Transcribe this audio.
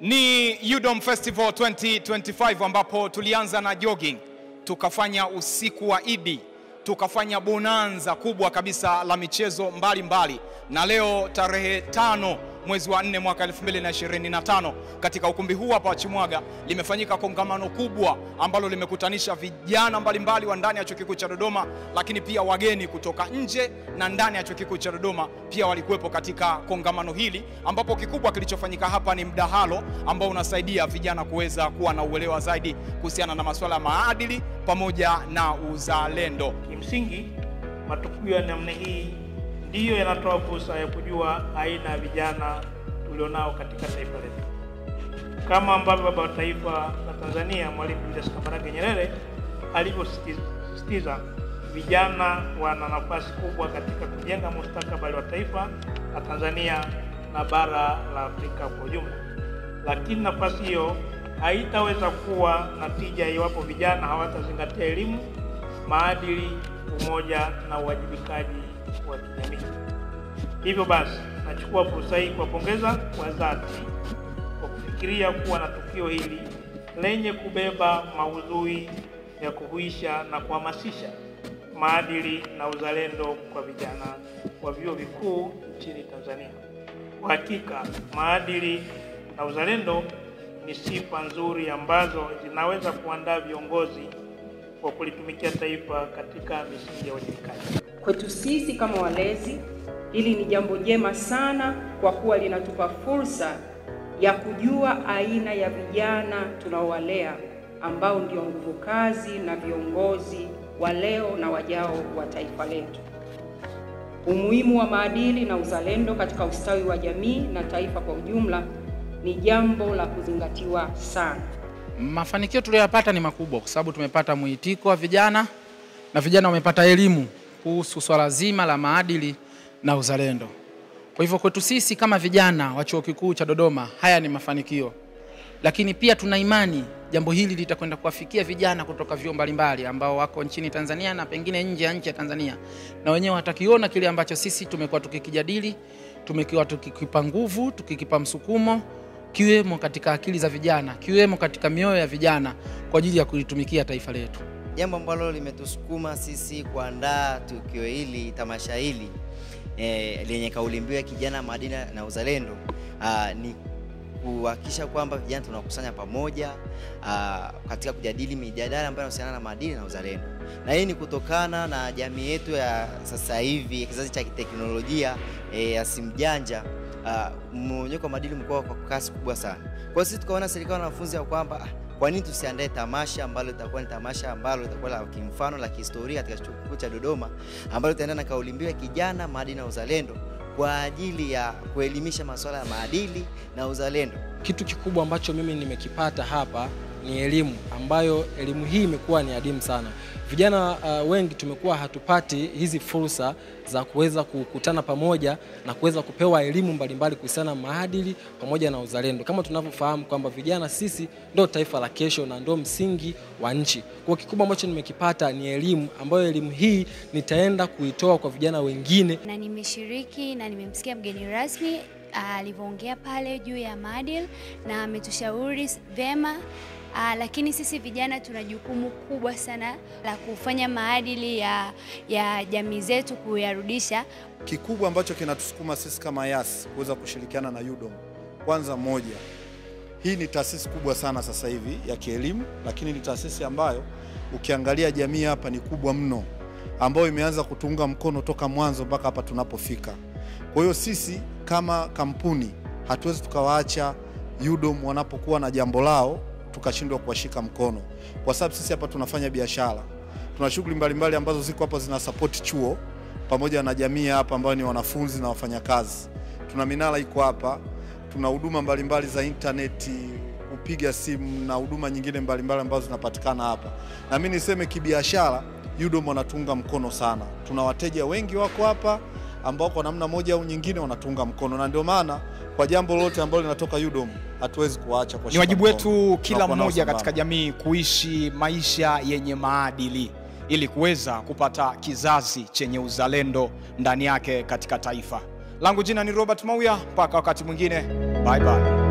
Ni UDOM Festival 2025 ambapo tulianza na jogging, tukafanya usiku wa Idi, tukafanya bonanza kubwa kabisa la michezo mbalimbali, na leo tarehe 5 mwezi wa 4 mwaka 2025 katika ukumbi huu hapa wa Chimwaga limefanyika kongamano kubwa ambalo limekutanisha vijana mbalimbali wa ndani ya Chuo Kikuu cha Dodoma, lakini pia wageni kutoka nje na ndani ya Chuo Kikuu cha Dodoma pia walikuwepo katika kongamano hili, ambapo kikubwa kilichofanyika hapa ni mdahalo ambao unasaidia vijana kuweza kuwa na uelewa zaidi kuhusiana na masuala ya maadili pamoja na uzalendo. Kimsingi matukio ya namna hii ndiyo yanatoa fursa ya kujua aina ya vijana tulionao katika taifa letu. Kama ambavyo baba wa taifa la Tanzania Mwalimu Julius Kambarage Nyerere alivyosisitiza, vijana wana nafasi kubwa katika kujenga mustakabali wa taifa la Tanzania na bara la Afrika kwa ujumla. Lakini nafasi hiyo haitaweza kuwa na tija iwapo vijana hawatazingatia elimu, maadili, umoja na uwajibikaji wa kijamii. Hivyo basi, nachukua fursa hii kuwapongeza kwa dhati kwa kufikiria kuwa na tukio hili lenye kubeba maudhui ya kuhuisha na kuhamasisha maadili na uzalendo kwa vijana wa vyuo vikuu nchini Tanzania. Kwa hakika, maadili na uzalendo ni sifa nzuri ambazo zinaweza kuandaa viongozi wa kulitumikia taifa katika misingi ya uwajibikaji. Kwetu sisi kama walezi, hili ni jambo jema sana kwa kuwa linatupa fursa ya kujua aina ya vijana tunaowalea ambao ndio nguvu kazi na viongozi wa leo na wajao wa taifa letu. Umuhimu wa maadili na uzalendo katika ustawi wa jamii na taifa kwa ujumla ni jambo la kuzingatiwa sana. Mafanikio tuliyopata ni makubwa kwa sababu tumepata muitiko wa vijana na vijana wamepata elimu kuhusu swala zima la maadili na uzalendo. Kwa hivyo kwetu sisi kama vijana wa Chuo Kikuu cha Dodoma, haya ni mafanikio. Lakini pia tuna imani jambo hili litakwenda kuwafikia vijana kutoka vyuo mbalimbali ambao wako nchini Tanzania na pengine nje ya nchi ya Tanzania, na wenyewe watakiona kile ambacho sisi tumekuwa tukikijadili, tumekuwa tukikipa nguvu, tukikipa msukumo, kiwemo katika akili za vijana, kiwemo katika mioyo ya vijana kwa ajili ya kulitumikia taifa letu. Jambo ambalo limetusukuma sisi kuandaa tukio hili, tamasha hili lenye kauli mbiu ya kijana, maadili na uzalendo, ni kuhakikisha kwamba vijana tunakusanya pamoja katika kujadili mijadala ambayo inahusiana na maadili na uzalendo. Na hii ni kutokana na jamii yetu ya sasa hivi, kizazi cha teknolojia ya simu janja, mmonyoko wa maadili mkubwa kwa kasi kubwa sana. Kwa hiyo sisi tukaona serikali na wanafunzi ya kwamba kwa nini tusiandae tamasha ambalo litakuwa ni tamasha ambalo litakuwa la kimfano, la kihistoria katika Chuo Kikuu cha Dodoma, ambalo litaenda na kauli mbiu ya kijana, maadili na uzalendo kwa ajili ya kuelimisha masuala ya maadili na uzalendo. Kitu kikubwa ambacho mimi nimekipata hapa ni elimu, ambayo elimu hii imekuwa ni adimu sana. Vijana wengi tumekuwa hatupati hizi fursa za kuweza kukutana pamoja na kuweza kupewa elimu mbalimbali kuhusiana na maadili pamoja na uzalendo. Kama tunavyofahamu kwamba vijana sisi ndio taifa la kesho na ndio msingi wa nchi. Kwa kikubwa ambacho nimekipata ni elimu, ambayo elimu hii nitaenda kuitoa kwa vijana wengine. Na nimeshiriki na nimemsikia mgeni rasmi alivyoongea pale juu ya maadili na ametushauri vema. Lakini sisi vijana tuna jukumu kubwa sana la kufanya maadili ya jamii zetu kuyarudisha. Kikubwa ambacho kinatusukuma sisi kama YAS kuweza kushirikiana na UDOM, kwanza moja, hii ni taasisi kubwa sana sasa hivi ya kielimu, lakini ni taasisi ambayo ukiangalia jamii hapa ni kubwa mno, ambayo imeanza kutunga mkono toka mwanzo mpaka hapa tunapofika. Kwa hiyo sisi kama kampuni hatuwezi tukawaacha UDOM wanapokuwa na jambo lao tukashindwa kuwashika mkono, kwa sababu sisi hapa tunafanya biashara. Tuna shughuli mbalimbali ambazo ziko hapa zina support chuo pamoja na jamii hapa ambao ni wanafunzi na wafanyakazi. Tuna minara iko hapa, tuna huduma mbalimbali za internet, kupiga simu na huduma nyingine mbalimbali ambazo zinapatikana hapa. Na mimi niseme kibiashara UDOM wanatunga mkono sana. Tuna wateja wengi wako hapa ambao kwa namna moja au nyingine wanatunga mkono, na ndio maana kwa jambo lote ambalo linatoka UDOM hatuwezi kuacha kwa. Ni wajibu wetu kila mmoja katika jamii kuishi maisha yenye maadili ili kuweza kupata kizazi chenye uzalendo ndani yake katika taifa. Langu jina ni Robert Mauya, mpaka wakati mwingine. Bye bye.